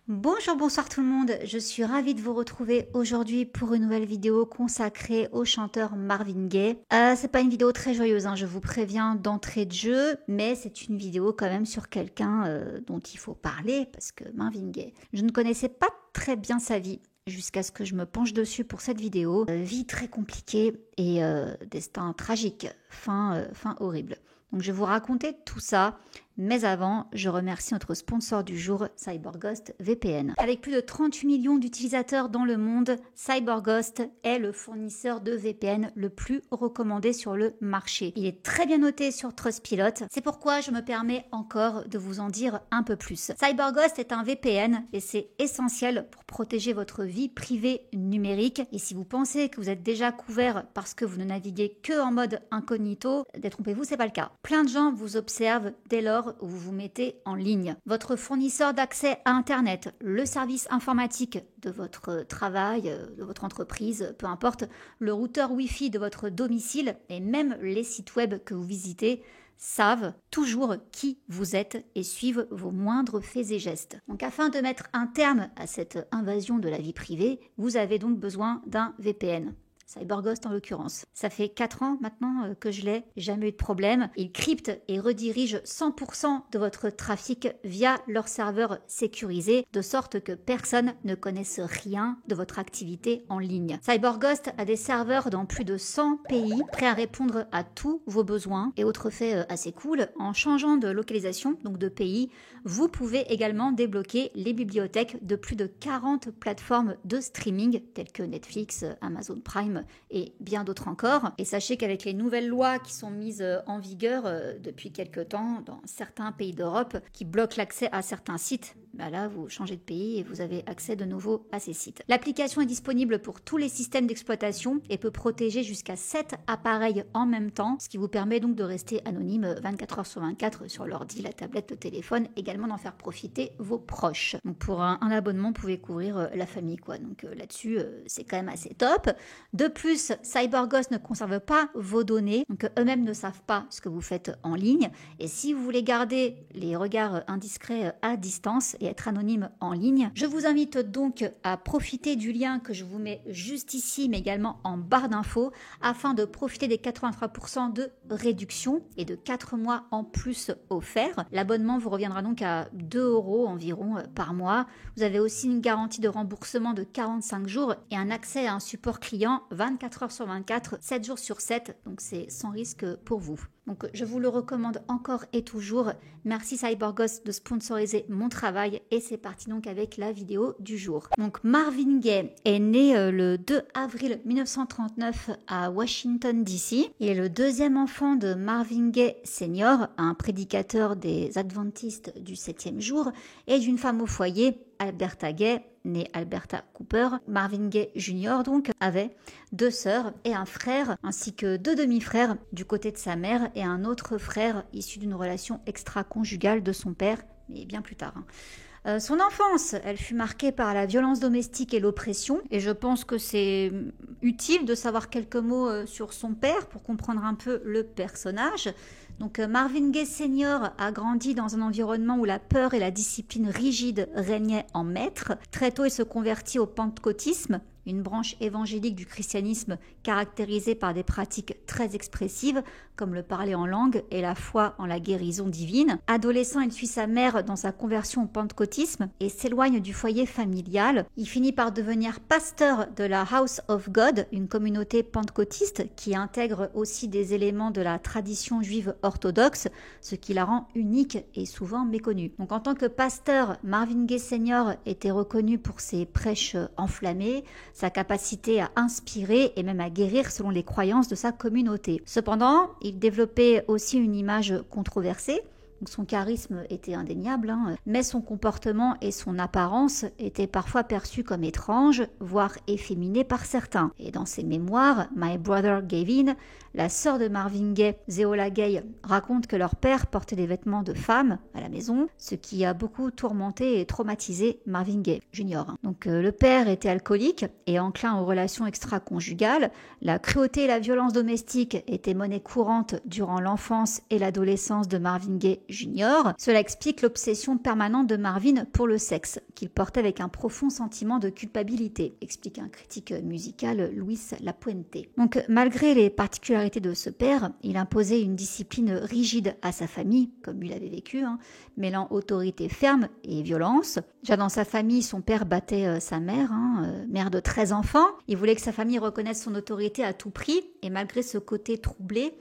Bonjour, bonsoir tout le monde, je suis ravie de vous retrouver aujourd'hui pour une nouvelle vidéo consacrée au chanteur Marvin Gaye. C'est pas une vidéo très joyeuse, je vous préviens d'entrée de jeu, mais c'est une vidéo quand même sur quelqu'un dont il faut parler, parce que Marvin Gaye, je ne connaissais pas très bien sa vie jusqu'à ce que je me penche dessus pour cette vidéo. Vie très compliquée et destin tragique, fin horrible. Donc je vais vous raconter tout ça, mais avant, je remercie notre sponsor du jour, CyberGhost VPN. Avec plus de 38 millions d'utilisateurs dans le monde, CyberGhost est le fournisseur de VPN le plus recommandé sur le marché. Il est très bien noté sur Trustpilot, c'est pourquoi je me permets encore de vous en dire un peu plus. CyberGhost est un VPN et c'est essentiel pour protéger votre vie privée numérique. Et si vous pensez que vous êtes déjà couvert parce que vous ne naviguez que en mode incognito, détrompez-vous, c'est pas le cas. Plein de gens vous observent dès lors où vous vous mettez en ligne. Votre fournisseur d'accès à Internet, le service informatique de votre travail, de votre entreprise, peu importe, le routeur Wi-Fi de votre domicile et même les sites web que vous visitez savent toujours qui vous êtes et suivent vos moindres faits et gestes. Donc afin de mettre un terme à cette invasion de la vie privée, vous avez donc besoin d'un VPN. CyberGhost en l'occurrence. Ça fait 4 ans maintenant que je l'ai, jamais eu de problème. Ils cryptent et redirigent 100% de votre trafic via leur serveur sécurisé, de sorte que personne ne connaisse rien de votre activité en ligne. CyberGhost a des serveurs dans plus de 100 pays, prêts à répondre à tous vos besoins. Et autre fait assez cool, en changeant de localisation, donc de pays, vous pouvez également débloquer les bibliothèques de plus de 40 plateformes de streaming, telles que Netflix, Amazon Prime, et bien d'autres encore. Et sachez qu'avec les nouvelles lois qui sont mises en vigueur depuis quelques temps dans certains pays d'Europe qui bloquent l'accès à certains sites, là vous changez de pays et vous avez accès de nouveau à ces sites. L'application est disponible pour tous les systèmes d'exploitation et peut protéger jusqu'à 7 appareils en même temps, ce qui vous permet donc de rester anonyme 24 heures sur 24 sur l'ordi, la tablette, le téléphone, également d'en faire profiter vos proches. Donc pour un abonnement, vous pouvez couvrir la famille quoi. Donc là-dessus, c'est quand même assez top. De plus, CyberGhost ne conserve pas vos données, donc eux-mêmes ne savent pas ce que vous faites en ligne. Et si vous voulez garder les regards indiscrets à distance et être anonyme en ligne, je vous invite donc à profiter du lien que je vous mets juste ici, mais également en barre d'infos, afin de profiter des 83% de réduction et de 4 mois en plus offerts. L'abonnement vous reviendra donc à 2 € environ par mois. Vous avez aussi une garantie de remboursement de 45 jours et un accès à un support client 24 heures sur 24, 7 jours sur 7, donc c'est sans risque pour vous. Donc je vous le recommande encore et toujours. Merci CyberGhost de sponsoriser mon travail et c'est parti donc avec la vidéo du jour. Donc Marvin Gaye est né le 2 avril 1939 à Washington DC. Il est le deuxième enfant de Marvin Gaye Senior, un prédicateur des adventistes du 7e jour, et d'une femme au foyer, Alberta Gaye, née Alberta Cooper. Marvin Gaye Jr. donc avait 2 sœurs et un frère, ainsi que 2 demi-frères du côté de sa mère et un autre frère issu d'une relation extra-conjugale de son père, mais bien plus tard. Son enfance, elle fut marquée par la violence domestique et l'oppression, et je pense que c'est utile de savoir quelques mots sur son père pour comprendre un peu le personnage. Donc Marvin Gaye Senior a grandi dans un environnement où la peur et la discipline rigide régnaient en maître. Très tôt, il se convertit au pentecôtisme, une branche évangélique du christianisme caractérisée par des pratiques très expressives, comme le parler en langue et la foi en la guérison divine. Adolescent, il suit sa mère dans sa conversion au pentecôtisme et s'éloigne du foyer familial. Il finit par devenir pasteur de la House of God, une communauté pentecôtiste qui intègre aussi des éléments de la tradition juive orthodoxe, ce qui la rend unique et souvent méconnue. Donc en tant que pasteur, Marvin Gaye Senior était reconnu pour ses prêches enflammées, sa capacité à inspirer et même à guérir selon les croyances de sa communauté. Cependant, il développait aussi une image controversée. Donc son charisme était indéniable, mais son comportement et son apparence étaient parfois perçus comme étranges, voire efféminés par certains. Et dans ses mémoires, My Brother Gavin, la sœur de Marvin Gaye, Zeola Gaye, raconte que leur père portait des vêtements de femme à la maison, ce qui a beaucoup tourmenté et traumatisé Marvin Gaye Jr. Donc le père était alcoolique et enclin aux relations extra-conjugales. La cruauté et la violence domestique étaient monnaie courante durant l'enfance et l'adolescence de Marvin Gaye Jr. Cela explique l'obsession permanente de Marvin pour le sexe, qu'il portait avec un profond sentiment de culpabilité, explique un critique musical Luis Lapuente. Donc malgré les particularités de ce père, il imposait une discipline rigide à sa famille, comme lui l'avait vécu, mêlant autorité ferme et violence. Déjà dans sa famille, son père battait sa mère, mère de 13 enfants. Il voulait que sa famille reconnaisse son autorité à tout prix, et malgré ce côté troublé,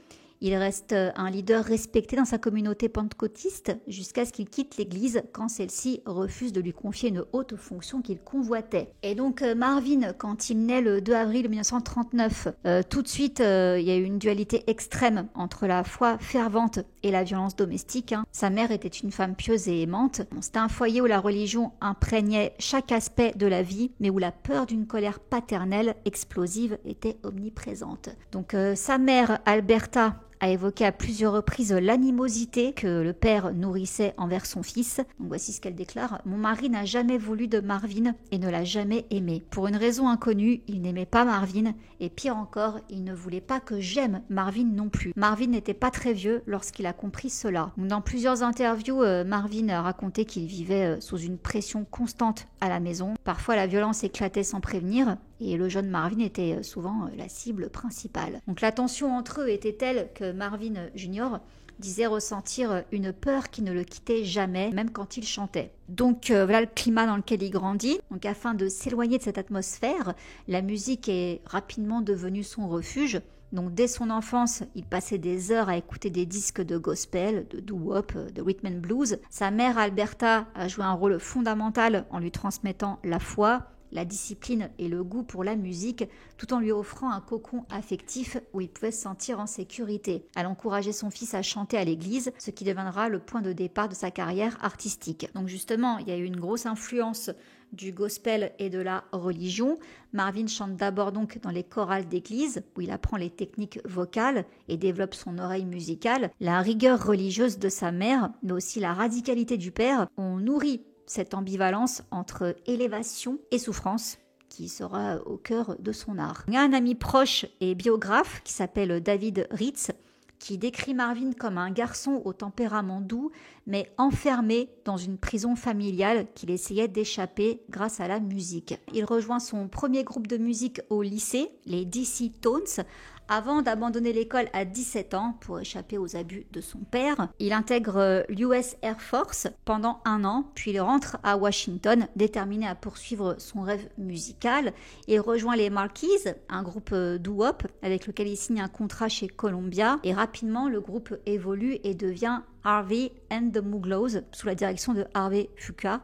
il reste un leader respecté dans sa communauté pentecôtiste jusqu'à ce qu'il quitte l'église quand celle-ci refuse de lui confier une haute fonction qu'il convoitait. Et donc Marvin, quand il naît le 2 avril 1939, tout de suite il y a eu une dualité extrême entre la foi fervente et la violence domestique. Sa mère était une femme pieuse et aimante. C'était un foyer où la religion imprégnait chaque aspect de la vie, mais où la peur d'une colère paternelle explosive était omniprésente. Donc sa mère, Alberta, a évoqué à plusieurs reprises l'animosité que le père nourrissait envers son fils. Donc voici ce qu'elle déclare. « Mon mari n'a jamais voulu de Marvin et ne l'a jamais aimé. Pour une raison inconnue, il n'aimait pas Marvin et pire encore, il ne voulait pas que j'aime Marvin non plus. Marvin n'était pas très vieux lorsqu'il a compris cela. » Dans plusieurs interviews, Marvin a raconté qu'il vivait sous une pression constante à la maison. Parfois, la violence éclatait sans prévenir et le jeune Marvin était souvent la cible principale. Donc la tension entre eux était telle que Marvin Jr. disait ressentir une peur qui ne le quittait jamais, même quand il chantait. Donc voilà le climat dans lequel il grandit. Donc afin de s'éloigner de cette atmosphère, la musique est rapidement devenue son refuge. Donc dès son enfance, il passait des heures à écouter des disques de gospel, de doo-wop, de rhythm and blues. Sa mère Alberta a joué un rôle fondamental en lui transmettant la foi, la discipline et le goût pour la musique, tout en lui offrant un cocon affectif où il pouvait se sentir en sécurité. Elle encourageait son fils à chanter à l'église, ce qui deviendra le point de départ de sa carrière artistique. Donc justement, il y a eu une grosse influence du gospel et de la religion. Marvin chante d'abord donc dans les chorales d'église, où il apprend les techniques vocales et développe son oreille musicale. La rigueur religieuse de sa mère, mais aussi la radicalité du père, ont nourri cette ambivalence entre élévation et souffrance qui sera au cœur de son art. Il y a un ami proche et biographe qui s'appelle David Ritz qui décrit Marvin comme un garçon au tempérament doux mais enfermé dans une prison familiale qu'il essayait d'échapper grâce à la musique. Il rejoint son premier groupe de musique au lycée, les DC Tones, avant d'abandonner l'école à 17 ans pour échapper aux abus de son père. Il intègre l'US Air Force pendant 1 an, puis il rentre à Washington, déterminé à poursuivre son rêve musical. Il rejoint les Marquis, un groupe doo-wop avec lequel il signe un contrat chez Columbia. Et rapidement, le groupe évolue et devient Harvey and the Mooglows, sous la direction de Harvey Fuqua.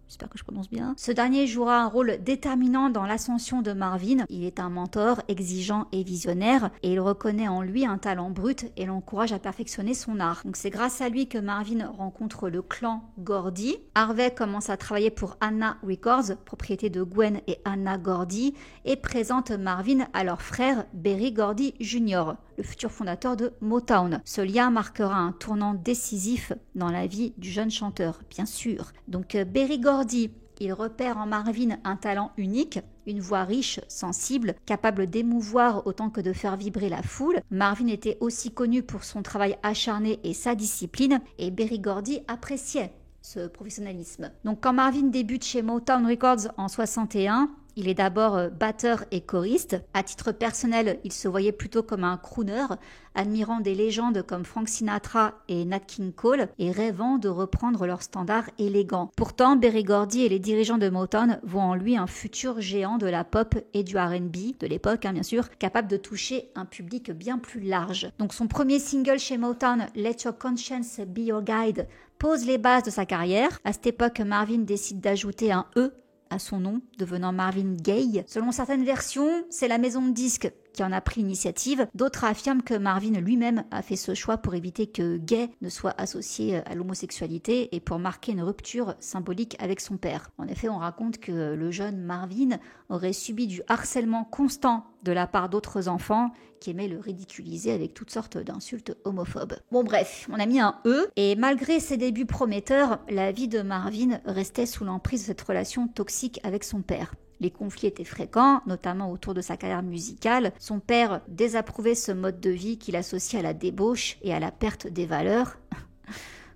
J'espère que je prononce bien. Ce dernier jouera un rôle déterminant dans l'ascension de Marvin. Il est un mentor exigeant et visionnaire et il reconnaît en lui un talent brut et l'encourage à perfectionner son art. Donc c'est grâce à lui que Marvin rencontre le clan Gordy. Harvey commence à travailler pour Anna Records, propriété de Gwen et Anna Gordy, et présente Marvin à leur frère Berry Gordy Jr., le futur fondateur de Motown. Ce lien marquera un tournant décisif dans la vie du jeune chanteur, bien sûr. Donc Berry Gordy, il repère en Marvin un talent unique, une voix riche, sensible, capable d'émouvoir autant que de faire vibrer la foule. Marvin était aussi connu pour son travail acharné et sa discipline, et Berry Gordy appréciait ce professionnalisme. Donc quand Marvin débute chez Motown Records en 61, il est d'abord batteur et choriste. À titre personnel, il se voyait plutôt comme un crooner, admirant des légendes comme Frank Sinatra et Nat King Cole et rêvant de reprendre leurs standards élégants. Pourtant, Berry Gordy et les dirigeants de Motown voient en lui un futur géant de la pop et du R&B de l'époque, bien sûr, capable de toucher un public bien plus large. Donc son premier single chez Motown, Let Your Conscience Be Your Guide, pose les bases de sa carrière. À cette époque, Marvin décide d'ajouter un « E » à son nom, devenant Marvin Gaye. Selon certaines versions, c'est la maison de disques qui en a pris l'initiative. D'autres affirment que Marvin lui-même a fait ce choix pour éviter que gay ne soit associé à l'homosexualité et pour marquer une rupture symbolique avec son père. En effet, on raconte que le jeune Marvin aurait subi du harcèlement constant de la part d'autres enfants qui aimaient le ridiculiser avec toutes sortes d'insultes homophobes. Bon bref, on a mis un E, et malgré ses débuts prometteurs, la vie de Marvin restait sous l'emprise de cette relation toxique avec son père. Les conflits étaient fréquents, notamment autour de sa carrière musicale. Son père désapprouvait ce mode de vie qu'il associait à la débauche et à la perte des valeurs.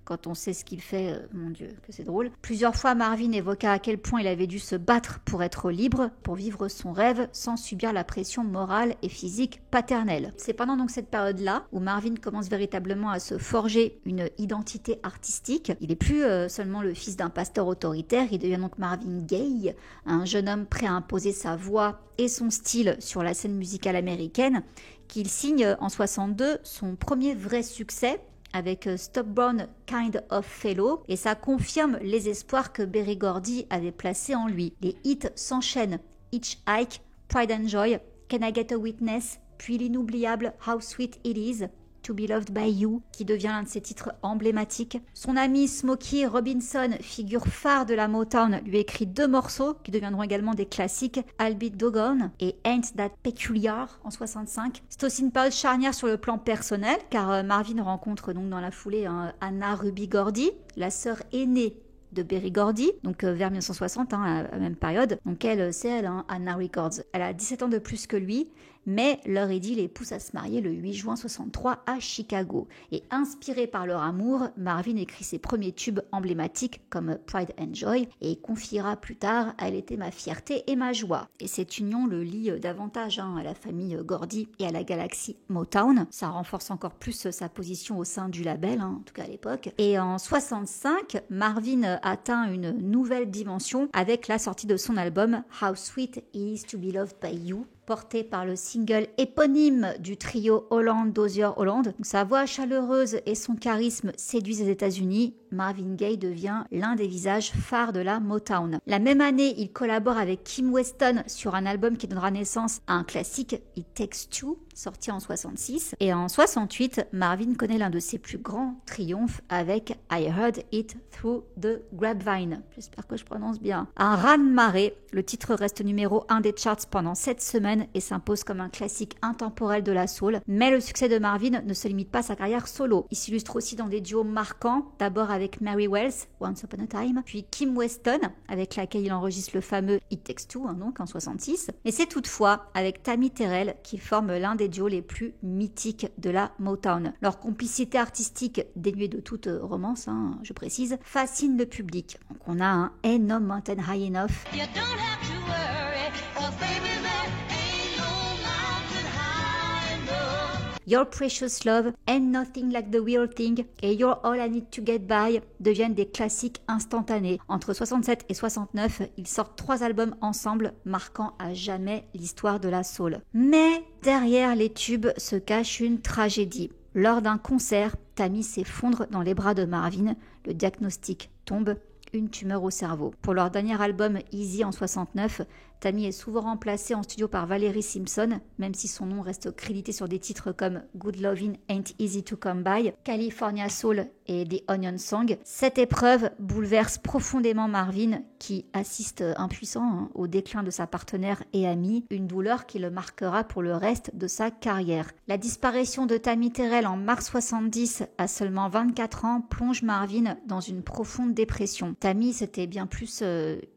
quand on sait ce qu'il fait, mon Dieu, que c'est drôle. Plusieurs fois, Marvin évoqua à quel point il avait dû se battre pour être libre, pour vivre son rêve sans subir la pression morale et physique paternelle. C'est pendant donc cette période-là où Marvin commence véritablement à se forger une identité artistique. Il n'est plus seulement le fils d'un pasteur autoritaire, il devient donc Marvin Gaye, un jeune homme prêt à imposer sa voix et son style sur la scène musicale américaine, qu'il signe en 62 son premier vrai succès avec Stubborn Kind of Fellow, et ça confirme les espoirs que Berry Gordy avait placés en lui. Les hits s'enchaînent: Hitchhike, Pride and Joy, Can I Get a Witness, puis l'inoubliable How Sweet It Is, To Be Loved by You, qui devient l'un de ses titres emblématiques. Son ami Smokey Robinson, figure phare de la Motown, lui écrit 2 morceaux qui deviendront également des classiques, I'll Be Doggone et Ain't That Peculiar en 65. C'est aussi une période charnière sur le plan personnel, car Marvin rencontre donc dans la foulée Anna Ruby Gordy, la sœur aînée de Berry Gordy, donc vers 1960, à la même période. Donc elle, c'est elle, Anna Records. Elle a 17 ans de plus que lui, mais leur idylle les pousse à se marier le 8 juin 63 à Chicago. Et inspiré par leur amour, Marvin écrit ses premiers tubes emblématiques comme Pride and Joy et confiera plus tard « Elle était ma fierté et ma joie ». Et cette union le lie davantage à la famille Gordy et à la galaxie Motown. Ça renforce encore plus sa position au sein du label, en tout cas à l'époque. Et en 65, Marvin atteint une nouvelle dimension avec la sortie de son album How Sweet It Is to Be Loved by You, porté par le single éponyme du trio Holland-Dozier-Holland. Sa voix chaleureuse et son charisme séduisent les États-Unis. Marvin Gaye devient l'un des visages phares de la Motown. La même année, il collabore avec Kim Weston sur un album qui donnera naissance à un classique, It Takes Two, sorti en 66. Et en 68, Marvin connaît l'un de ses plus grands triomphes avec I Heard It Through the Grapevine. J'espère que je prononce bien. Un raz-de-marée, le titre reste numéro 1 des charts pendant 7 semaines et s'impose comme un classique intemporel de la soul. Mais le succès de Marvin ne se limite pas à sa carrière solo. Il s'illustre aussi dans des duos marquants, d'abord avec Mary Wells, Once Upon a Time, puis Kim Weston, avec laquelle il enregistre le fameux It Takes Two, donc en 66. Et c'est toutefois avec Tammy Terrell qu'il forme l'un des duos les plus mythiques de la Motown. Leur complicité artistique, dénuée de toute romance, je précise, fascine le public. Donc on a un Ain't No Mountain High Enough. You don't have to worry, 'cause baby, there ain't no mountain high enough. Your Precious Love, Ain't Nothing Like the Real Thing et You're All I Need to Get By deviennent des classiques instantanés. Entre 67 et 69, ils sortent 3 albums ensemble, marquant à jamais l'histoire de la soul. Mais derrière les tubes se cache une tragédie. Lors d'un concert, Tammy s'effondre dans les bras de Marvin. Le diagnostic tombe, une tumeur au cerveau. Pour leur dernier album Easy en 69, Tammy est souvent remplacée en studio par Valerie Simpson, même si son nom reste crédité sur des titres comme Good Lovin' Ain't Easy to Come By, California Soul et The Onion Song. Cette épreuve bouleverse profondément Marvin, qui assiste impuissant au déclin de sa partenaire et amie, une douleur qui le marquera pour le reste de sa carrière. La disparition de Tammy Terrell en mars 70, à seulement 24 ans, plonge Marvin dans une profonde dépression. Tammy, c'était bien plus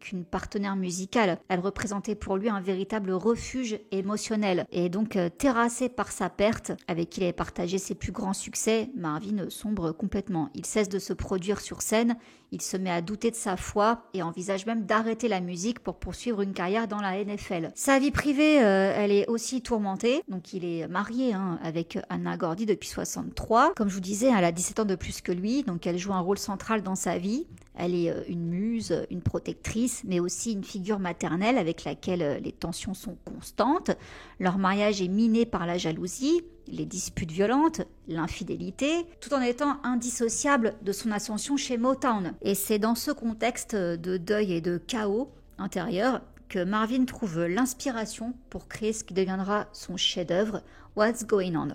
qu'une partenaire musicale. Elle représentait pour lui un véritable refuge émotionnel. Et donc, terrassé par sa perte, avec qui il avait partagé ses plus grands succès, Marvin sombre complètement. Il cesse de se produire sur scène, il se met à douter de sa foi et envisage même d'arrêter la musique pour poursuivre une carrière dans la NFL. Sa vie privée, elle est aussi tourmentée. Donc, il est marié avec Anna Gordy depuis 63. Comme je vous disais, elle a 17 ans de plus que lui, donc elle joue un rôle central dans sa vie. Elle est une muse, une protectrice, mais aussi une figure maternelle avec laquelle les tensions sont constantes. Leur mariage est miné par la jalousie, les disputes violentes, l'infidélité, tout en étant indissociable de son ascension chez Motown. Et c'est dans ce contexte de deuil et de chaos intérieur que Marvin trouve l'inspiration pour créer ce qui deviendra son chef-d'œuvre, What's Going On.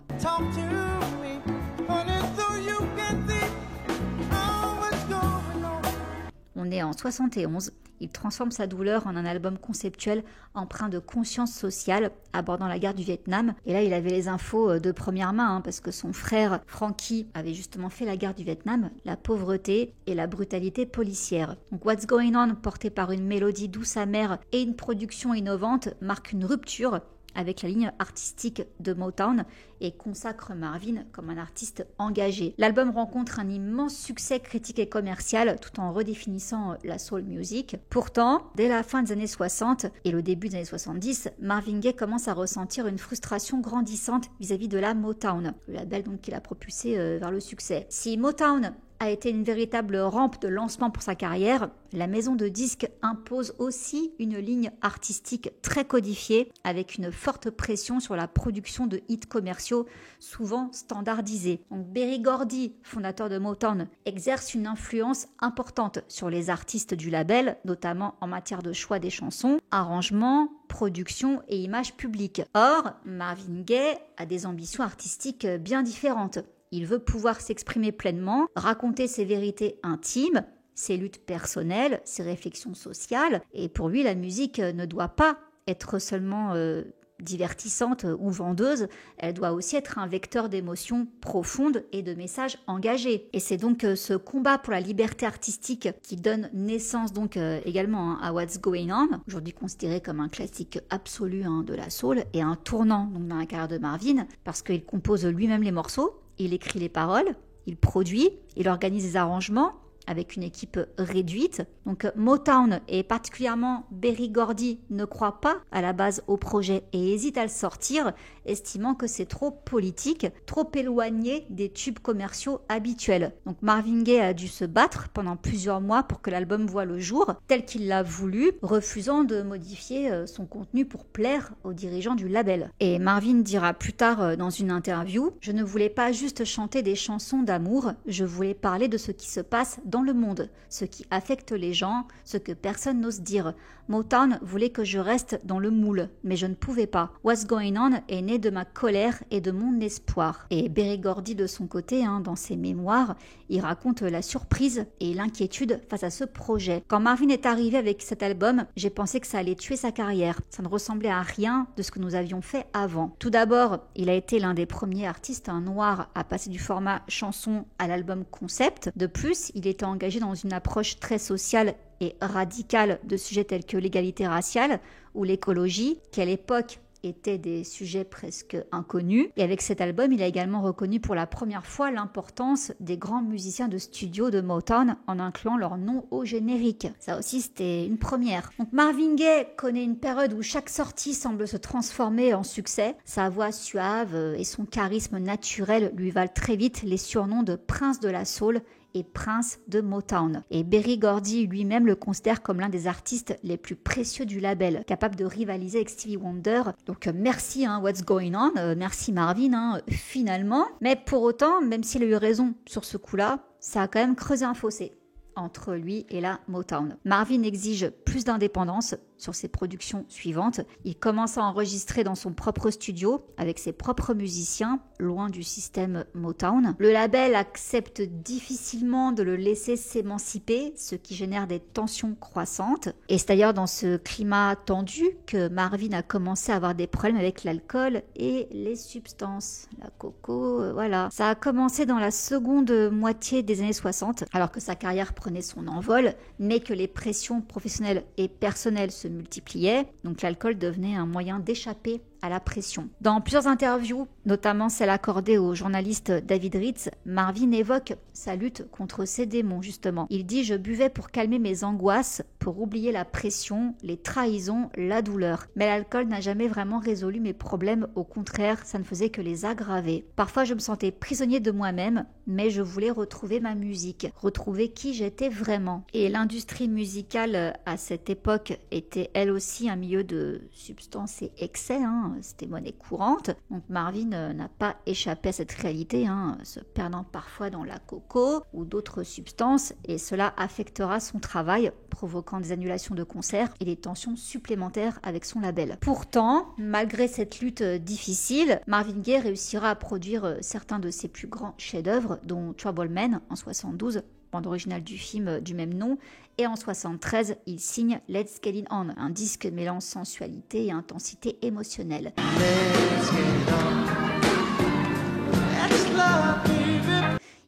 On est en 71, il transforme sa douleur en un album conceptuel empreint de conscience sociale abordant la guerre du Vietnam. Et là, il avait les infos de première main, parce que son frère Frankie avait justement fait la guerre du Vietnam, la pauvreté et la brutalité policière. Donc What's Going On, porté par une mélodie douce amère et une production innovante, marque une rupture avec la ligne artistique de Motown et consacre Marvin comme un artiste engagé. L'album rencontre un immense succès critique et commercial tout en redéfinissant la soul music. Pourtant, dès la fin des années 60 et le début des années 70, Marvin Gaye commence à ressentir une frustration grandissante vis-à-vis de la Motown, le label donc qui l'a propulsé vers le succès. Si Motown a été une véritable rampe de lancement pour sa carrière, la maison de disques impose aussi une ligne artistique très codifiée avec une forte pression sur la production de hits commerciaux souvent standardisés. Donc Berry Gordy, fondateur de Motown, exerce une influence importante sur les artistes du label, notamment en matière de choix des chansons, arrangements, production et image publique. Or, Marvin Gaye a des ambitions artistiques bien différentes. Il veut pouvoir s'exprimer pleinement, raconter ses vérités intimes, ses luttes personnelles, ses réflexions sociales. Et pour lui, la musique ne doit pas être seulement divertissante ou vendeuse, elle doit aussi être un vecteur d'émotions profondes et de messages engagés. Et c'est donc ce combat pour la liberté artistique qui donne naissance donc également à What's Going On, aujourd'hui considéré comme un classique absolu de la soul et un tournant donc dans la carrière de Marvin parce qu'il compose lui-même les morceaux. Il écrit les paroles, il produit, il organise les arrangements avec une équipe réduite. Donc Motown et particulièrement Berry Gordy ne croient pas à la base au projet et hésitent à le sortir, estimant que c'est trop politique, trop éloigné des tubes commerciaux habituels. Donc Marvin Gaye a dû se battre pendant plusieurs mois pour que l'album voie le jour, tel qu'il l'a voulu, refusant de modifier son contenu pour plaire aux dirigeants du label. Et Marvin dira plus tard dans une interview « Je ne voulais pas juste chanter des chansons d'amour, je voulais parler de ce qui se passe dans le monde, ce qui affecte les gens, ce que personne n'ose dire. Motown voulait que je reste dans le moule, mais je ne pouvais pas. What's Going On est né de ma colère et de mon espoir. » Et Berry Gordy, de son côté, dans ses mémoires, il raconte la surprise et l'inquiétude face à ce projet. Quand Marvin est arrivé avec cet album, j'ai pensé que ça allait tuer sa carrière. Ça ne ressemblait à rien de ce que nous avions fait avant. Tout d'abord, il a été l'un des premiers artistes noirs à passer du format chanson à l'album concept. De plus, il était engagé dans une approche très sociale et radicale de sujets tels que l'égalité raciale ou l'écologie, qui à l'époque étaient des sujets presque inconnus. Et avec cet album, il a également reconnu pour la première fois l'importance des grands musiciens de studio de Motown en incluant leur nom au générique. Ça aussi, c'était une première. Donc Marvin Gaye connaît une période où chaque sortie semble se transformer en succès. Sa voix suave et son charisme naturel lui valent très vite les surnoms de Prince de la Soul et Prince de Motown. Et Berry Gordy lui-même le considère comme l'un des artistes les plus précieux du label, capable de rivaliser avec Stevie Wonder. Donc merci What's Going On, merci Marvin finalement. Mais pour autant, même s'il a eu raison sur ce coup-là, ça a quand même creusé un fossé entre lui et la Motown. Marvin exige plus d'indépendance sur ses productions suivantes. Il commence à enregistrer dans son propre studio avec ses propres musiciens, loin du système Motown. Le label accepte difficilement de le laisser s'émanciper, ce qui génère des tensions croissantes. Et c'est d'ailleurs dans ce climat tendu que Marvin a commencé à avoir des problèmes avec l'alcool et les substances. La coco, voilà. Ça a commencé dans la seconde moitié des années 60, alors que sa carrière prenait son envol, mais que les pressions professionnelles et personnelles se multipliaient, donc l'alcool devenait un moyen d'échapper à la pression. Dans plusieurs interviews, notamment celle accordée au journaliste David Ritz, Marvin évoque sa lutte contre ses démons justement. Il dit « Je buvais pour calmer mes angoisses, pour oublier la pression, les trahisons, la douleur. Mais l'alcool n'a jamais vraiment résolu mes problèmes, au contraire, ça ne faisait que les aggraver. Parfois je me sentais prisonnier de moi-même, mais je voulais retrouver ma musique, retrouver qui j'étais vraiment. » Et l'industrie musicale à cette époque était elle aussi un milieu de substances et excès, c'était monnaie courante. Donc Marvin n'a pas échappé à cette réalité, se perdant parfois dans la coco ou d'autres substances, et cela affectera son travail, provoquant des annulations de concerts et des tensions supplémentaires avec son label. Pourtant, malgré cette lutte difficile, Marvin Gaye réussira à produire certains de ses plus grands chefs-d'œuvre, dont Trouble Man en 72, bande originale du film du même nom, et en 73, il signe Let's Get It On, un disque mêlant sensualité et intensité émotionnelle.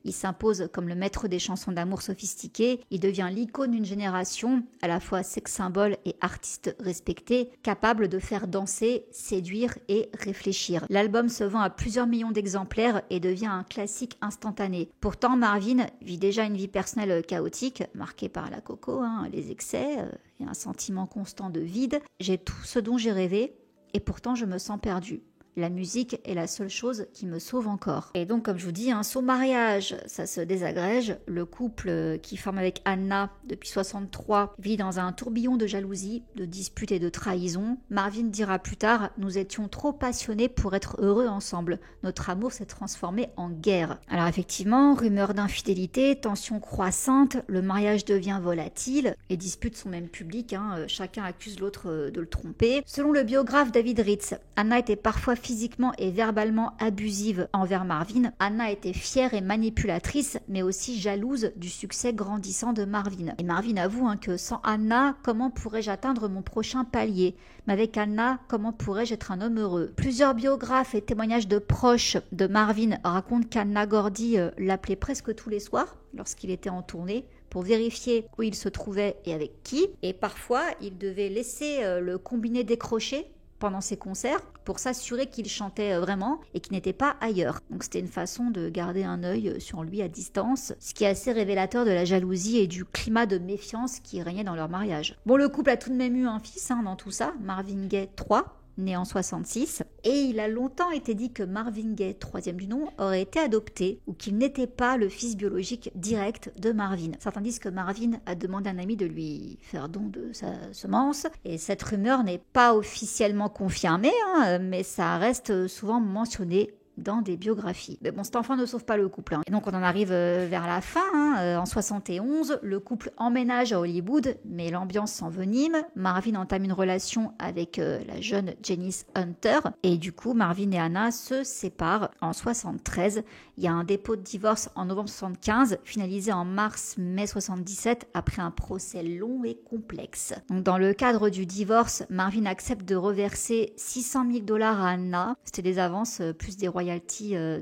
Il s'impose comme le maître des chansons d'amour sophistiquées. Il devient l'icône d'une génération, à la fois sex symbole et artiste respecté, capable de faire danser, séduire et réfléchir. L'album se vend à plusieurs millions d'exemplaires et devient un classique instantané. Pourtant, Marvin vit déjà une vie personnelle chaotique, marquée par la coco, les excès et un sentiment constant de vide. J'ai tout ce dont j'ai rêvé et pourtant je me sens perdue. La musique est la seule chose qui me sauve encore. Et donc, comme je vous dis, son mariage, ça se désagrège. Le couple qui forme avec Anna depuis 63 vit dans un tourbillon de jalousie, de disputes et de trahison. Marvin dira plus tard, nous étions trop passionnés pour être heureux ensemble. Notre amour s'est transformé en guerre. Alors effectivement, rumeurs d'infidélité, tensions croissantes, le mariage devient volatile. Les disputes sont même publiques, chacun accuse l'autre de le tromper. Selon le biographe David Ritz, Anna était parfois physiquement et verbalement abusive envers Marvin. Anna était fière et manipulatrice, mais aussi jalouse du succès grandissant de Marvin. Et Marvin avoue que sans Anna, comment pourrais-je atteindre mon prochain palier? Mais avec Anna, comment pourrais-je être un homme heureux? Plusieurs biographes et témoignages de proches de Marvin racontent qu'Anna Gordy l'appelait presque tous les soirs lorsqu'il était en tournée pour vérifier où il se trouvait et avec qui. Et parfois, il devait laisser le combiné décroché pendant ses concerts pour s'assurer qu'il chantait vraiment et qu'il n'était pas ailleurs. Donc c'était une façon de garder un œil sur lui à distance, ce qui est assez révélateur de la jalousie et du climat de méfiance qui régnait dans leur mariage. Bon, le couple a tout de même eu un fils dans tout ça, Marvin Gaye III, né en 66, et il a longtemps été dit que Marvin Gaye, troisième du nom, aurait été adopté ou qu'il n'était pas le fils biologique direct de Marvin. Certains disent que Marvin a demandé à un ami de lui faire don de sa semence, et cette rumeur n'est pas officiellement confirmée, mais ça reste souvent mentionné dans des biographies. Mais bon, cet enfant ne sauve pas le couple. Et donc on en arrive vers la fin. En 71, le couple emménage à Hollywood, mais l'ambiance s'envenime. Marvin entame une relation avec la jeune Janice Hunter. Et du coup, Marvin et Anna se séparent en 73. Il y a un dépôt de divorce en novembre 75, finalisé en mars-mai 77, après un procès long et complexe. Donc dans le cadre du divorce, Marvin accepte de reverser $600 000 à Anna. C'était des avances plus des royalties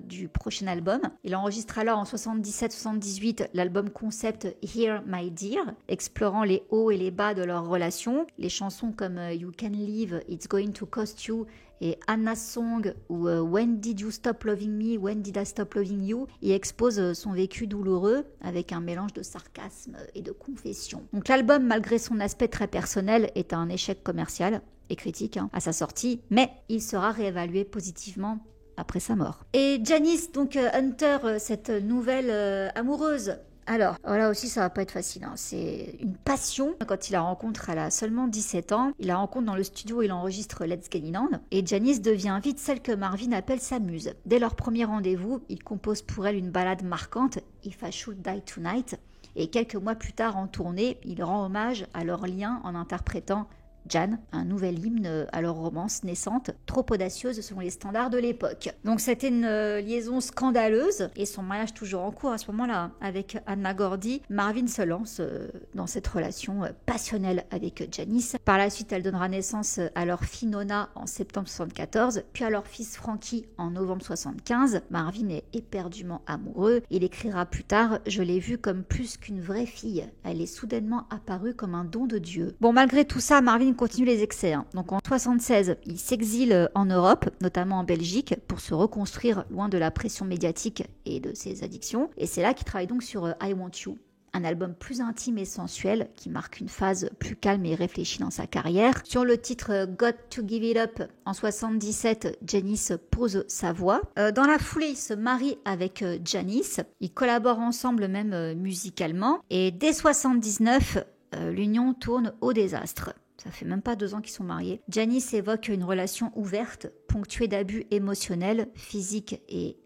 du prochain album. Il enregistre alors en 77-78 l'album concept Here My Dear, explorant les hauts et les bas de leur relation. Les chansons comme You Can Leave, It's Going to Cost You et Anna's Song ou When Did You Stop Loving Me, When Did I Stop Loving You y expose son vécu douloureux avec un mélange de sarcasme et de confession. Donc l'album, malgré son aspect très personnel, est un échec commercial et critique à sa sortie, mais il sera réévalué positivement après sa mort. Et Janice, donc Hunter, cette nouvelle amoureuse, alors là aussi ça va pas être facile, c'est une passion. Quand il la rencontre, elle a seulement 17 ans, il la rencontre dans le studio où il enregistre Let's Get It On, et Janice devient vite celle que Marvin appelle sa muse. Dès leur premier rendez-vous, il compose pour elle une ballade marquante, If I Should Die Tonight, et quelques mois plus tard en tournée, il rend hommage à leur lien en interprétant Jan, un nouvel hymne à leur romance naissante, trop audacieuse selon les standards de l'époque. Donc c'était une liaison scandaleuse, et son mariage toujours en cours à ce moment-là avec Anna Gordy. Marvin se lance dans cette relation passionnelle avec Janice. Par la suite, elle donnera naissance à leur fille Nona en septembre 74, puis à leur fils Frankie en novembre 75. Marvin est éperdument amoureux. Il écrira plus tard « Je l'ai vue comme plus qu'une vraie fille. Elle est soudainement apparue comme un don de Dieu. » Bon, malgré tout ça, Marvin continue les excès. Donc en 76, il s'exile en Europe, notamment en Belgique, pour se reconstruire loin de la pression médiatique et de ses addictions. Et c'est là qu'il travaille donc sur I Want You, un album plus intime et sensuel qui marque une phase plus calme et réfléchie dans sa carrière. Sur le titre Got to Give It Up, en 77, Janice pose sa voix. Dans la foulée, il se marie avec Janice. Ils collaborent ensemble même musicalement. Et dès 79, l'union tourne au désastre. Ça fait même pas 2 ans qu'ils sont mariés. Janice évoque une relation ouverte, ponctuée d'abus émotionnels, physiques et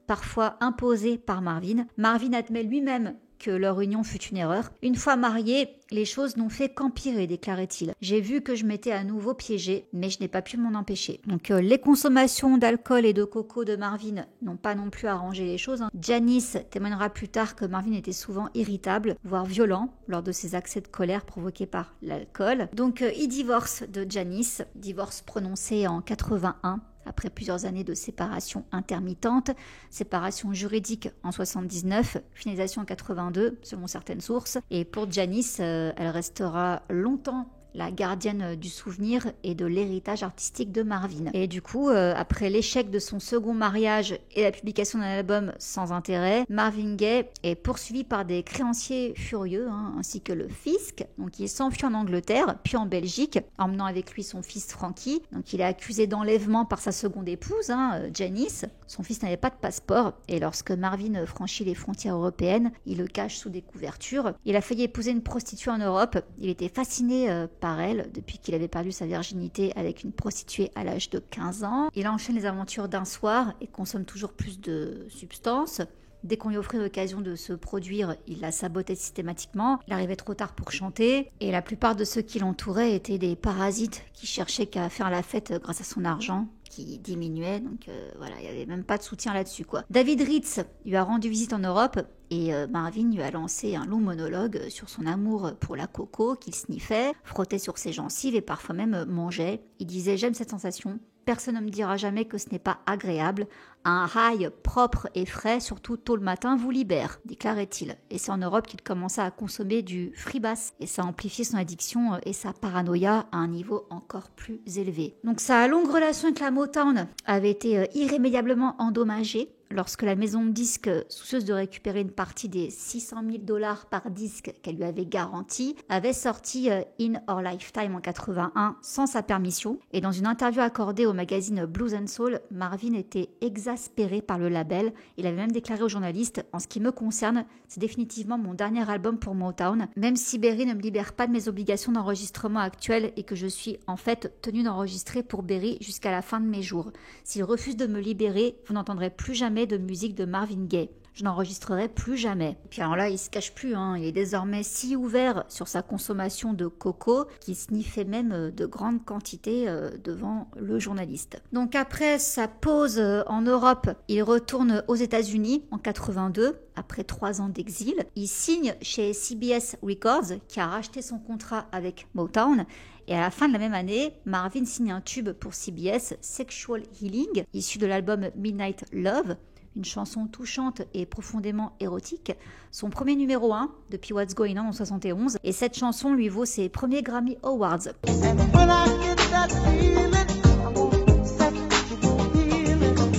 parfois imposés par Marvin. Marvin admet lui-même que leur union fut une erreur. Une fois mariés, les choses n'ont fait qu'empirer, déclarait-il. J'ai vu que je m'étais à nouveau piégé, mais je n'ai pas pu m'en empêcher. Donc les consommations d'alcool et de coco de Marvin n'ont pas non plus arrangé les choses. Janice témoignera plus tard que Marvin était souvent irritable, voire violent, lors de ses accès de colère provoqués par l'alcool. Donc il divorce de Janice, divorce prononcé en 81, après plusieurs années de séparation intermittente, séparation juridique en 79, finalisation en 82 selon certaines sources. Et pour Janis, elle restera longtemps la gardienne du souvenir et de l'héritage artistique de Marvin. Et du coup, après l'échec de son second mariage et la publication d'un album sans intérêt, Marvin Gaye est poursuivi par des créanciers furieux, ainsi que le fisc. Donc il s'enfuit en Angleterre, puis en Belgique, emmenant avec lui son fils Frankie. Donc il est accusé d'enlèvement par sa seconde épouse, Janis. Son fils n'avait pas de passeport, et lorsque Marvin franchit les frontières européennes, il le cache sous des couvertures. Il a failli épouser une prostituée en Europe. Il était fasciné par elle depuis qu'il avait perdu sa virginité avec une prostituée à l'âge de 15 ans. Il enchaîne les aventures d'un soir et consomme toujours plus de substances. Dès qu'on lui offrait l'occasion de se produire, il la sabotait systématiquement. Il arrivait trop tard pour chanter et la plupart de ceux qui l'entouraient étaient des parasites qui cherchaient qu'à faire la fête grâce à son argent qui diminuait, donc voilà, il n'y avait même pas de soutien là-dessus, quoi. David Ritz lui a rendu visite en Europe et Marvin lui a lancé un long monologue sur son amour pour la coco qu'il sniffait, frottait sur ses gencives et parfois même mangeait. Il disait « J'aime cette sensation, personne ne me dira jamais que ce n'est pas agréable. Un high propre et frais, surtout tôt le matin, vous libère », déclarait-il. Et c'est en Europe qu'il commença à consommer du freebass. Et ça a amplifié son addiction et sa paranoïa à un niveau encore plus élevé. Donc sa longue relation avec la Motown avait été irrémédiablement endommagée lorsque la maison de disques, soucieuse de récupérer une partie des $600,000 par disque qu'elle lui avait garanti, avait sorti In Our Lifetime en 81 sans sa permission. Et dans une interview accordée au magazine Blues and Soul, Marvin était exaspéré par le label. Il avait même déclaré aux journalistes « En ce qui me concerne, c'est définitivement mon dernier album pour Motown, même si Berry ne me libère pas de mes obligations d'enregistrement actuelles et que je suis en fait tenu d'enregistrer pour Berry jusqu'à la fin de mes jours. S'il refuse de me libérer, vous n'entendrez plus jamais de musique de Marvin Gaye. Je n'enregistrerai plus jamais. » Et puis alors là, il se cache plus, il est désormais si ouvert sur sa consommation de coco qu'il sniffait même de grandes quantités devant le journaliste. Donc après sa pause en Europe, il retourne aux États-Unis en 82, après 3 ans d'exil. Il signe chez CBS Records, qui a racheté son contrat avec Motown. Et à la fin de la même année, Marvin signe un tube pour CBS, Sexual Healing, issu de l'album Midnight Love, une chanson touchante et profondément érotique, son premier numéro 1 depuis What's Going On en 71, et cette chanson lui vaut ses premiers Grammy Awards.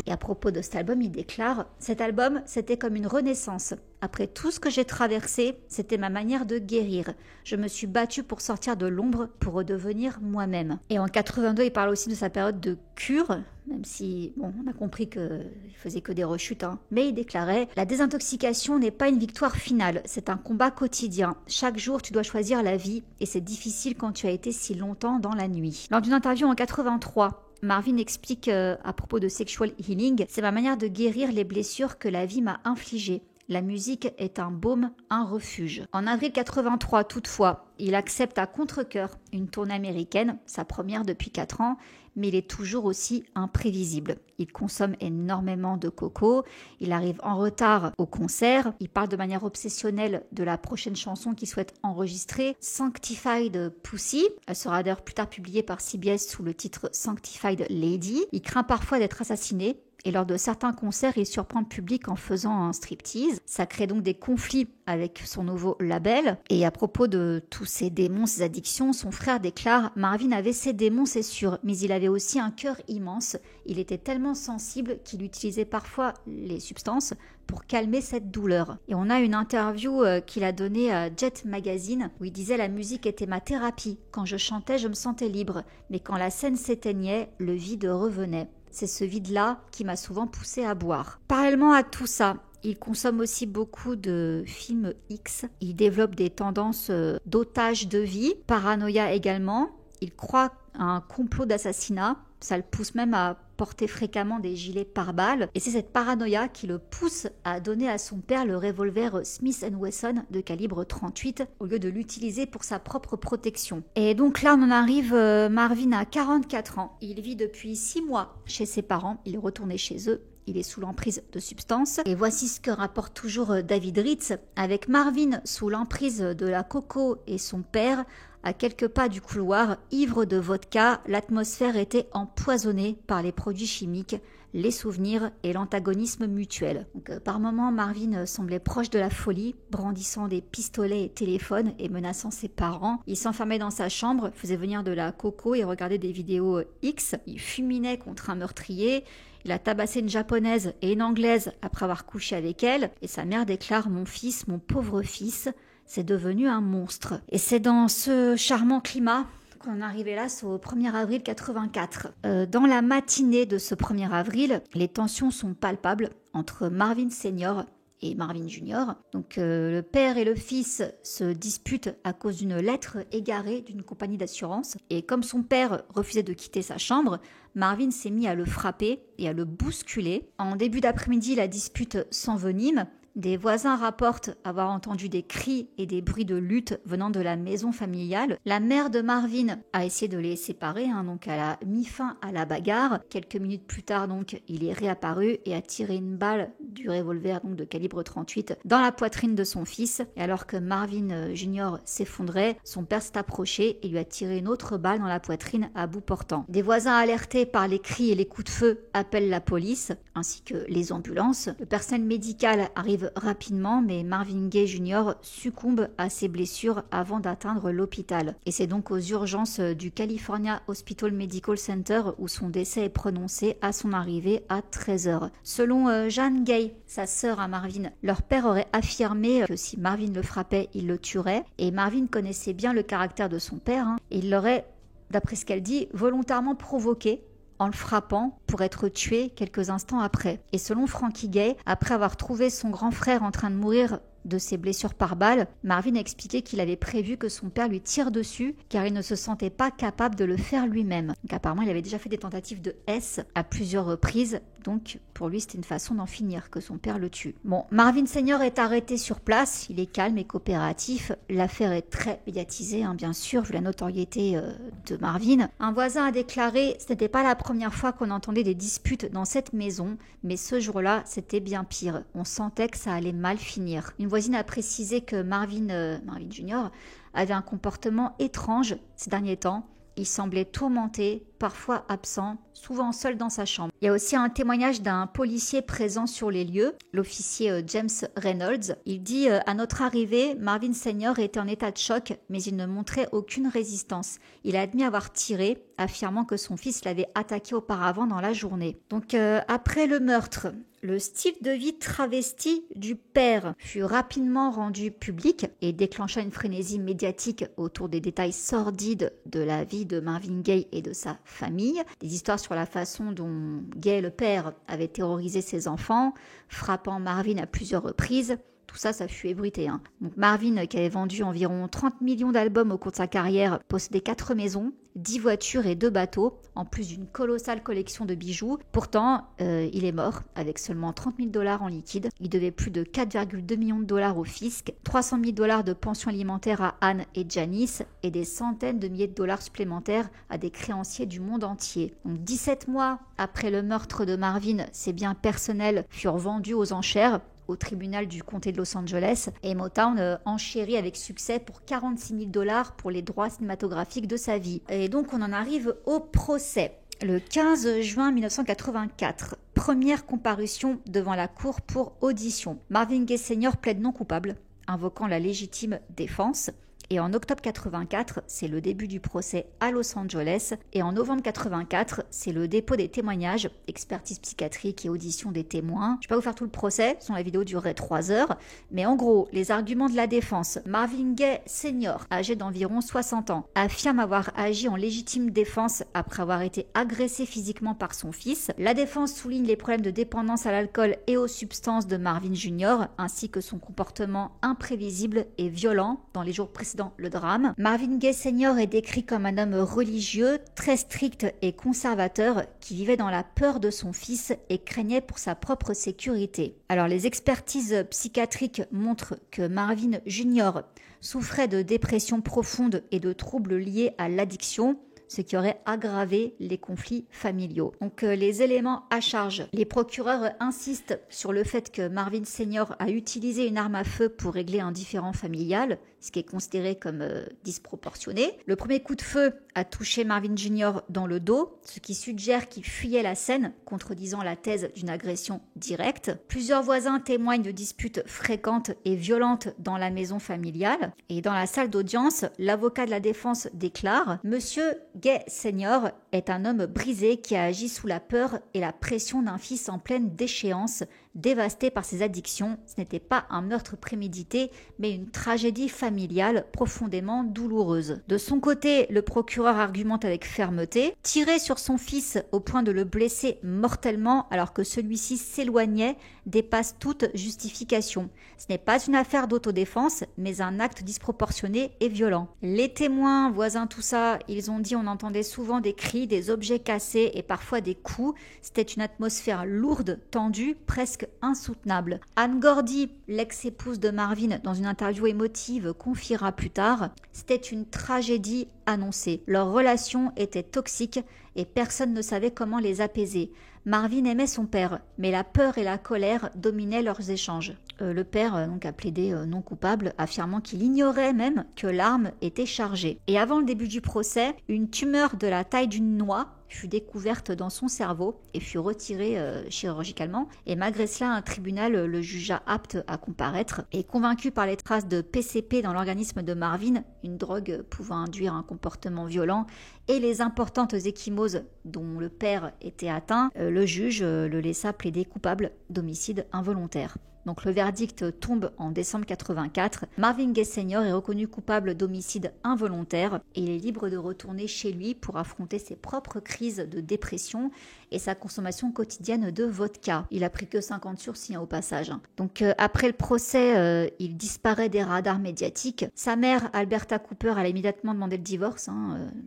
Et à propos de cet album, il déclare « Cet album, c'était comme une renaissance. Après tout ce que j'ai traversé, c'était ma manière de guérir. Je me suis battue pour sortir de l'ombre, pour redevenir moi-même. » Et en 82, il parle aussi de sa période de cure, même si, bon, on a compris qu'il faisait que des rechutes, mais il déclarait « La désintoxication n'est pas une victoire finale, c'est un combat quotidien. Chaque jour, tu dois choisir la vie, et c'est difficile quand tu as été si longtemps dans la nuit. » Lors d'une interview en 83, Marvin explique à propos de Sexual Healing « C'est ma manière de guérir les blessures que la vie m'a infligées. La musique est un baume, un refuge. » En avril 83, toutefois, il accepte à contre-cœur une tournée américaine, sa première depuis 4 ans, mais il est toujours aussi imprévisible. Il consomme énormément de coco, il arrive en retard au concert, il parle de manière obsessionnelle de la prochaine chanson qu'il souhaite enregistrer, Sanctified Pussy. Elle sera d'ailleurs plus tard publiée par CBS sous le titre Sanctified Lady. Il craint parfois d'être assassiné. Et lors de certains concerts, il surprend le public en faisant un striptease. Ça crée donc des conflits avec son nouveau label. Et à propos de tous ces démons, ces addictions, son frère déclare « Marvin avait ses démons, c'est sûr, mais il avait aussi un cœur immense. Il était tellement sensible qu'il utilisait parfois les substances pour calmer cette douleur. » Et on a une interview qu'il a donnée à Jet Magazine où il disait « La musique était ma thérapie. Quand je chantais, je me sentais libre. Mais quand la scène s'éteignait, le vide revenait. C'est ce vide-là qui m'a souvent poussé à boire. » Parallèlement à tout ça, il consomme aussi beaucoup de films X. Il développe des tendances d'otage de vie, paranoïa également. Il croit à un complot d'assassinat. Ça le pousse même à porter fréquemment des gilets pare-balles. Et c'est cette paranoïa qui le pousse à donner à son père le revolver Smith & Wesson de calibre 38 au lieu de l'utiliser pour sa propre protection. Et donc là, on en arrive, Marvin a 44 ans. Il vit depuis 6 mois chez ses parents. Il est retourné chez eux. Il est sous l'emprise de substances. Et voici ce que rapporte toujours David Ritz. Avec Marvin sous l'emprise de la coco et son père, À quelques pas du couloir, ivre de vodka, l'atmosphère était empoisonnée par les produits chimiques, les souvenirs et l'antagonisme mutuel. Donc, par moments, Marvin semblait proche de la folie, brandissant des pistolets et téléphones et menaçant ses parents. Il s'enfermait dans sa chambre, faisait venir de la coco et regardait des vidéos X. Il fulminait contre un meurtrier. Il a tabassé une japonaise et une anglaise après avoir couché avec elle. Et sa mère déclare « Mon fils, mon pauvre fils, c'est devenu un monstre ». Et c'est dans ce charmant climat qu'on est arrivé là au 1er avril 84. Dans la matinée de ce 1er avril, les tensions sont palpables entre Marvin Senior et Marvin Junior. Donc le père et le fils se disputent à cause d'une lettre égarée d'une compagnie d'assurance. Et comme son père refusait de quitter sa chambre, Marvin s'est mis à le frapper et à le bousculer. En début d'après-midi, la dispute s'envenime. Des voisins rapportent avoir entendu des cris et des bruits de lutte venant de la maison familiale. La mère de Marvin a essayé de les séparer, donc elle a mis fin à la bagarre. Quelques minutes plus tard, donc, il est réapparu et a tiré une balle du revolver donc de calibre 38 dans la poitrine de son fils. Et alors que Marvin Junior s'effondrait, son père s'est approché et lui a tiré une autre balle dans la poitrine à bout portant. Des voisins alertés par les cris et les coups de feu appellent la police ainsi que les ambulances. Le personnel médical arrive rapidement, mais Marvin Gaye Jr. succombe à ses blessures avant d'atteindre l'hôpital. Et c'est donc aux urgences du California Hospital Medical Center où son décès est prononcé à son arrivée à 13h. Selon Jeanne Gaye, sa sœur à Marvin, leur père aurait affirmé que si Marvin le frappait, il le tuerait. Et Marvin connaissait bien le caractère de son père. Et il l'aurait, d'après ce qu'elle dit, volontairement provoqué en le frappant pour être tué quelques instants après. Et selon Frankie Gaye, après avoir trouvé son grand frère en train de mourir de ses blessures par balle, Marvin a expliqué qu'il avait prévu que son père lui tire dessus car il ne se sentait pas capable de le faire lui-même. Donc apparemment, il avait déjà fait des tentatives de S à plusieurs reprises, donc pour lui, c'était une façon d'en finir, que son père le tue. Bon, Marvin Senior est arrêté sur place, il est calme et coopératif. L'affaire est très médiatisée, bien sûr, vu la notoriété de Marvin. Un voisin a déclaré « Ce n'était pas la première fois qu'on entendait des disputes dans cette maison, mais ce jour-là, c'était bien pire. On sentait que ça allait mal finir. » Une voisine a précisé que Marvin Jr. avait un comportement étrange ces derniers temps. Il semblait tourmenté, parfois absent, souvent seul dans sa chambre. Il y a aussi un témoignage d'un policier présent sur les lieux, l'officier James Reynolds. Il dit « À notre arrivée, Marvin Senior était en état de choc, mais il ne montrait aucune résistance. Il a admis avoir tiré, affirmant que son fils l'avait attaqué auparavant dans la journée. » Donc après le meurtre, le style de vie travesti du père fut rapidement rendu public et déclencha une frénésie médiatique autour des détails sordides de la vie de Marvin Gaye et de sa famille. Des histoires sur la façon dont Gaye, le père, avait terrorisé ses enfants, frappant Marvin à plusieurs reprises. Tout ça, ça fut ébruité. Donc Marvin, qui avait vendu environ 30 millions d'albums au cours de sa carrière, possédait 4 maisons, 10 voitures et 2 bateaux, en plus d'une colossale collection de bijoux. Pourtant, il est mort avec seulement 30 000 $ en liquide. Il devait plus de 4,2 millions de dollars au fisc, 300 000 $ de pension alimentaire à Anne et Janice et des centaines de milliers de dollars supplémentaires à des créanciers du monde entier. Donc 17 mois après le meurtre de Marvin, ses biens personnels furent vendus aux enchères au tribunal du comté de Los Angeles et Motown enchérit avec succès pour 46 000 $ pour les droits cinématographiques de sa vie. Et donc on en arrive au procès. Le 15 juin 1984, première comparution devant la cour pour audition. Marvin Gaye Sr. plaide non coupable, invoquant la légitime défense. Et en octobre 84, c'est le début du procès à Los Angeles. Et en novembre 84, c'est le dépôt des témoignages, expertise psychiatrique et audition des témoins. Je ne vais pas vous faire tout le procès, sinon la vidéo durerait 3 heures. Mais en gros, les arguments de la défense. Marvin Gaye Sr., âgé d'environ 60 ans, affirme avoir agi en légitime défense après avoir été agressé physiquement par son fils. La défense souligne les problèmes de dépendance à l'alcool et aux substances de Marvin Jr., ainsi que son comportement imprévisible et violent dans les jours précédents le drame. Marvin Gaye Sr. est décrit comme un homme religieux, très strict et conservateur qui vivait dans la peur de son fils et craignait pour sa propre sécurité. Alors les expertises psychiatriques montrent que Marvin Jr. souffrait de dépression profonde et de troubles liés à l'addiction, ce qui aurait aggravé les conflits familiaux. Donc les éléments à charge. Les procureurs insistent sur le fait que Marvin Senior a utilisé une arme à feu pour régler un différend familial, ce qui est considéré comme disproportionné. Le premier coup de feu a touché Marvin Jr. dans le dos, ce qui suggère qu'il fuyait la scène, contredisant la thèse d'une agression directe. Plusieurs voisins témoignent de disputes fréquentes et violentes dans la maison familiale. Et dans la salle d'audience, l'avocat de la défense déclare « Monsieur Gay Senior est un homme brisé qui a agi sous la peur et la pression d'un fils en pleine déchéance, dévasté par ses addictions. Ce n'était pas un meurtre prémédité, mais une tragédie familiale profondément douloureuse. » De son côté, le procureur argumente avec fermeté. Tirer sur son fils au point de le blesser mortellement alors que celui-ci s'éloignait dépasse toute justification. Ce n'est pas une affaire d'autodéfense, mais un acte disproportionné et violent. Les témoins, voisins, tout ça, ils ont dit on entendait souvent des cris, des objets cassés et parfois des coups. C'était une atmosphère lourde, tendue, presque insoutenable. Anne Gordy, l'ex-épouse de Marvin, dans une interview émotive, confiera plus tard « C'était une tragédie annoncée. Leur relation était toxique et personne ne savait comment les apaiser. Marvin aimait son père, mais la peur et la colère dominaient leurs échanges. » Le père donc a plaidé non coupable, affirmant qu'il ignorait même que l'arme était chargée. Et avant le début du procès, une tumeur de la taille d'une noix fut découverte dans son cerveau et fut retirée chirurgicalement. Et malgré cela, un tribunal le jugea apte à comparaître. Et convaincu par les traces de PCP dans l'organisme de Marvin, une drogue pouvant induire un comportement violent, et les importantes ecchymoses dont le père était atteint, le juge le laissa plaider coupable d'homicide involontaire. Donc le verdict tombe en décembre 84. Marvin Gaye Sr. est reconnu coupable d'homicide involontaire et il est libre de retourner chez lui pour affronter ses propres crises de dépression et sa consommation quotidienne de vodka. Il a pris que 50 sursis au passage. Donc après le procès, il disparaît des radars médiatiques. Sa mère, Alberta Cooper, elle a immédiatement demandé le divorce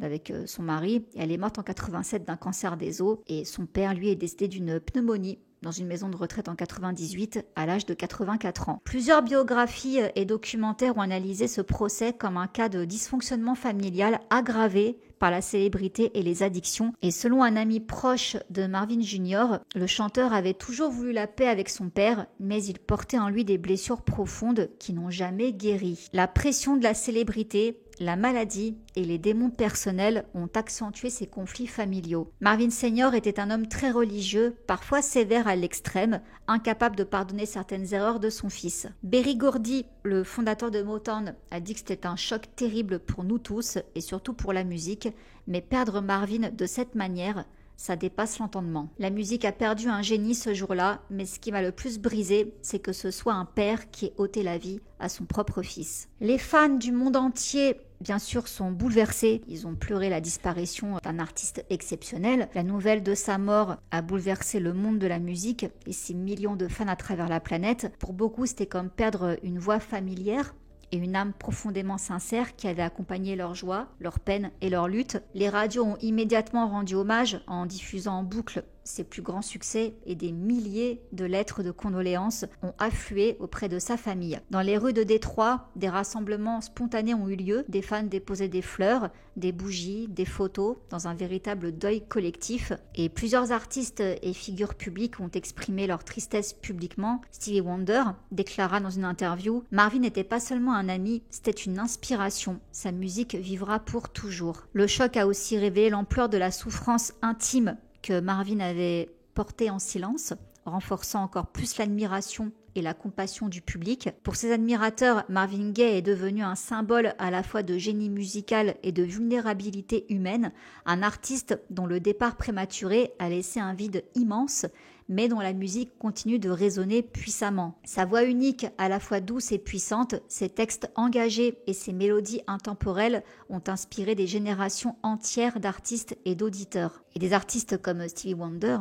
avec son mari. Elle est morte en 87 d'un cancer des os et son père, lui, est décédé d'une pneumonie dans une maison de retraite en 98 à l'âge de 84 ans. Plusieurs biographies et documentaires ont analysé ce procès comme un cas de dysfonctionnement familial aggravé par la célébrité et les addictions. Et selon un ami proche de Marvin Jr., le chanteur avait toujours voulu la paix avec son père, mais il portait en lui des blessures profondes qui n'ont jamais guéri. La pression de la célébrité, la maladie et les démons personnels ont accentué ces conflits familiaux. Marvin Senior était un homme très religieux, parfois sévère à l'extrême, incapable de pardonner certaines erreurs de son fils. Berry Gordy, le fondateur de Motown, a dit que c'était un choc terrible pour nous tous et surtout pour la musique, mais perdre Marvin de cette manière, ça dépasse l'entendement. La musique a perdu un génie ce jour-là, mais ce qui m'a le plus brisé, c'est que ce soit un père qui ait ôté la vie à son propre fils. Les fans du monde entier, bien sûr, sont bouleversés. Ils ont pleuré la disparition d'un artiste exceptionnel. La nouvelle de sa mort a bouleversé le monde de la musique et ses millions de fans à travers la planète. Pour beaucoup, c'était comme perdre une voix familière et une âme profondément sincère qui avait accompagné leur joie, leur peine et leur lutte. Les radios ont immédiatement rendu hommage en diffusant en boucle ses plus grands succès et des milliers de lettres de condoléances ont afflué auprès de sa famille. Dans les rues de Détroit, des rassemblements spontanés ont eu lieu, des fans déposaient des fleurs, des bougies, des photos dans un véritable deuil collectif et plusieurs artistes et figures publiques ont exprimé leur tristesse publiquement. Stevie Wonder déclara dans une interview « Marvin n'était pas seulement un ami, c'était une inspiration. Sa musique vivra pour toujours. » Le choc a aussi révélé l'ampleur de la souffrance intime que Marvin avait porté en silence, renforçant encore plus l'admiration et la compassion du public. Pour ses admirateurs, Marvin Gaye est devenu un symbole à la fois de génie musical et de vulnérabilité humaine, un artiste dont le départ prématuré a laissé un vide immense, mais dont la musique continue de résonner puissamment. Sa voix unique, à la fois douce et puissante, ses textes engagés et ses mélodies intemporelles ont inspiré des générations entières d'artistes et d'auditeurs. Et des artistes comme Stevie Wonder,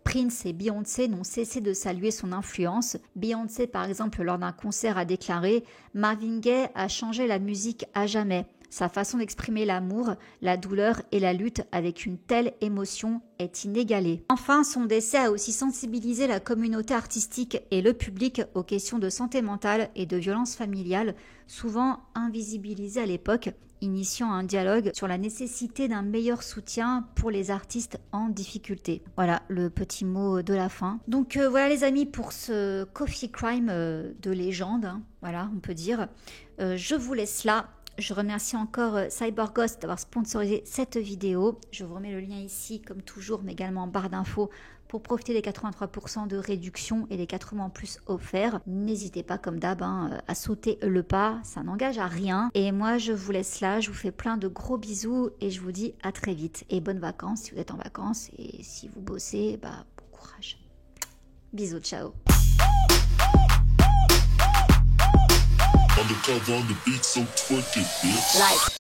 Prince et Beyoncé n'ont cessé de saluer son influence. Beyoncé, par exemple, lors d'un concert, a déclaré « Marvin Gaye a changé la musique à jamais. Sa façon d'exprimer l'amour, la douleur et la lutte avec une telle émotion est inégalée. » Enfin, son décès a aussi sensibilisé la communauté artistique et le public aux questions de santé mentale et de violence familiale, souvent invisibilisées à l'époque initiant un dialogue sur la nécessité d'un meilleur soutien pour les artistes en difficulté. Voilà le petit mot de la fin. Donc voilà les amis pour ce Coffee Crime de légende, hein, voilà on peut dire. Je vous laisse là. Je remercie encore CyberGhost d'avoir sponsorisé cette vidéo. Je vous remets le lien ici comme toujours mais également en barre d'infos pour profiter des 83% de réduction et des 4 mois en plus offerts. N'hésitez pas comme d'hab à sauter le pas, ça n'engage à rien. Et moi je vous laisse là, je vous fais plein de gros bisous et je vous dis à très vite. Et bonnes vacances si vous êtes en vacances et si vous bossez, bon courage. Bisous, ciao. Undercover on the beat, so twerk it, bitch. Like.